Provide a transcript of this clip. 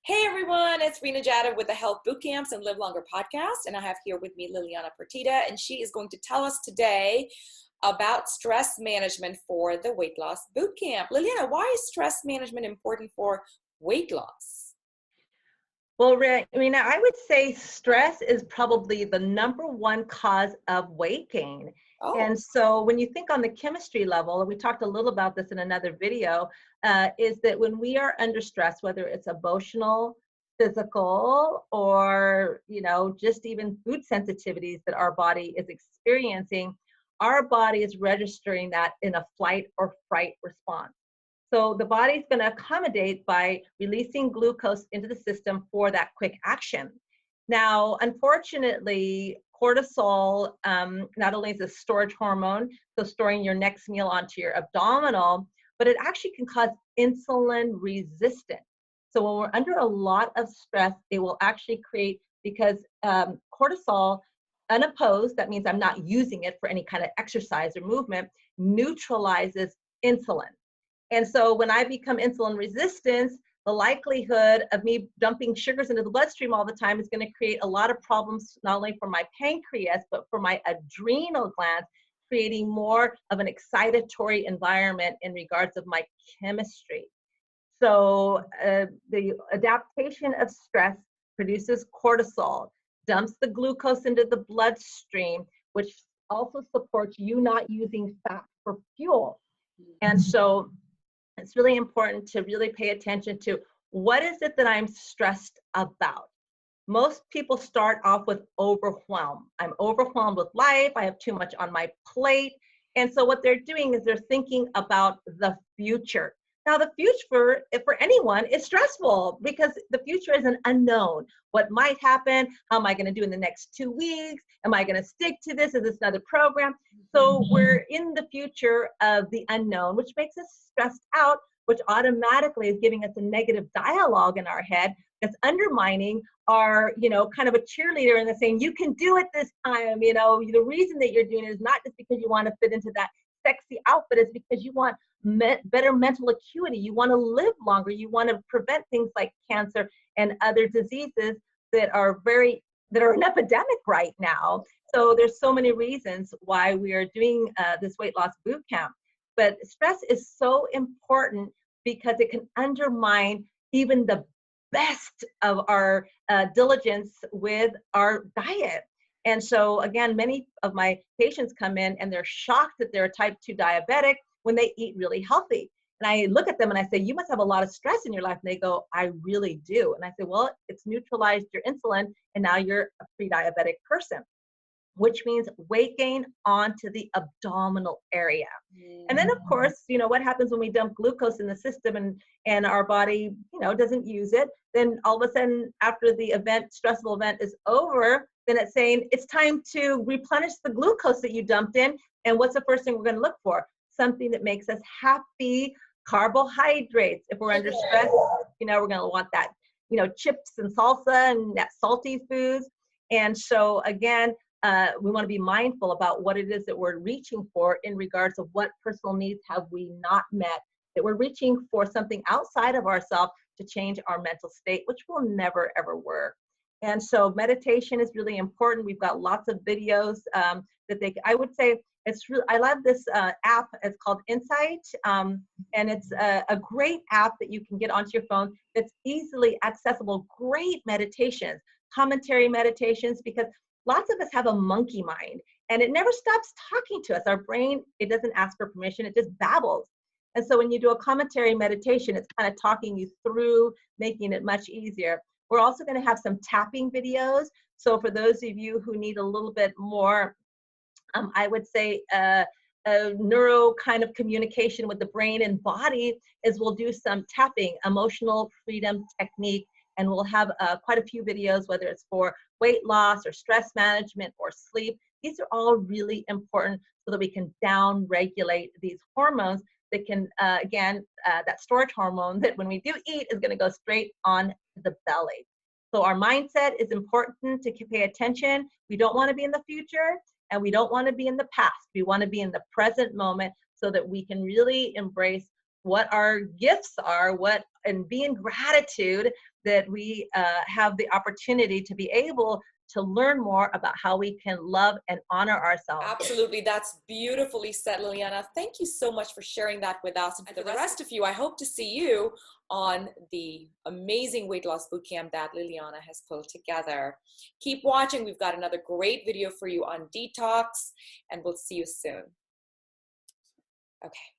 Hey everyone, it's Reena Jadhav with the Health Boot Camps and Live Longer podcast, and I have here with me Liliana Partida, and she is going to tell us today about stress management for the weight loss boot camp. Liliana, why is stress management important for weight loss? Well, Reena, I would say stress is probably the number one cause of weight gain. Oh, And so when you think on the chemistry level, and we talked a little about this in another video, is that when we are under stress, whether it's emotional, physical, or, just even food sensitivities that our body is experiencing, our body is registering that in a flight or fright response. So the body's going to accommodate by releasing glucose into the system for that quick action. Now, unfortunately, cortisol not only is a storage hormone, so storing your next meal onto your abdominal, but it actually can cause insulin resistance. So when we're under a lot of stress, it will actually create, because cortisol unopposed, that means I'm not using it for any kind of exercise or movement, neutralizes insulin. And so when I become insulin resistant, the likelihood of me dumping sugars into the bloodstream all the time is going to create a lot of problems, not only for my pancreas, but for my adrenal glands, creating more of an excitatory environment in regards of my chemistry. So the adaptation of stress produces cortisol, dumps the glucose into the bloodstream, which also supports you not using fat for fuel. And so it's really important to really pay attention to what is it that I'm stressed about. Most people start off with overwhelm. I'm overwhelmed with life. I have too much on my plate. And so what they're doing is they're thinking about the future. Now, the future for anyone is stressful because the future is an unknown. What might happen? How am I going to do in the next 2 weeks? Am I going to stick to this? Is this another program? So we're in the future of the unknown, which makes us stressed out, which automatically is giving us a negative dialogue in our head that's undermining our, kind of a cheerleader and saying, you can do it this time. The reason that you're doing it is not just because you want to fit into that sexy outfit, it's because you want better mental acuity. You want to live longer. You want to prevent things like cancer and other diseases that are an epidemic right now. So there's so many reasons why we are doing this weight loss boot camp. But stress is so important because it can undermine even the best of our diligence with our diet. And so again, many of my patients come in and they're shocked that they're a type 2 diabetic when they eat really healthy. And I look at them and I say, you must have a lot of stress in your life. And they go, I really do. And I say, well, it's neutralized your insulin and now you're a pre-diabetic person, which means weight gain onto the abdominal area. And then of course, what happens when we dump glucose in the system and our body, doesn't use it, then all of a sudden after the stressful event is over, then it's saying it's time to replenish the glucose that you dumped in. And what's the first thing we're going to look for? Something that makes us happy, carbohydrates. If we're under stress, we're going to want that, chips and salsa and that salty foods. And so again, we want to be mindful about what it is that we're reaching for in regards of what personal needs have we not met, that we're reaching for something outside of ourselves to change our mental state, which will never, ever work. And so meditation is really important. We've got lots of videos I would say, I love this app. It's called Insight. And it's a great app that you can get onto your phone that's easily accessible. Great meditations, commentary meditations, because lots of us have a monkey mind and it never stops talking to us. Our brain, it doesn't ask for permission, it just babbles. And so when you do a commentary meditation, it's kind of talking you through, making it much easier. We're also going to have some tapping videos. So for those of you who need a little bit more, I would say a neuro kind of communication with the brain and body, is we'll do some tapping, emotional freedom technique. And we'll have quite a few videos, whether it's for weight loss or stress management or sleep. These are all really important so that we can down regulate these hormones that can, that storage hormone that when we do eat is going to go straight on the belly. So our mindset is important to pay attention. We don't want to be in the future and we don't want to be in the past. We want to be in the present moment so that we can really embrace what our gifts are, and be in gratitude that we have the opportunity to be able to learn more about how we can love and honor ourselves. Absolutely. That's beautifully said, Liliana. Thank you so much for sharing that with us. And for the rest of you, I hope to see you on the amazing weight loss bootcamp that Liliana has pulled together. Keep watching. We've got another great video for you on detox, and we'll see you soon. Okay.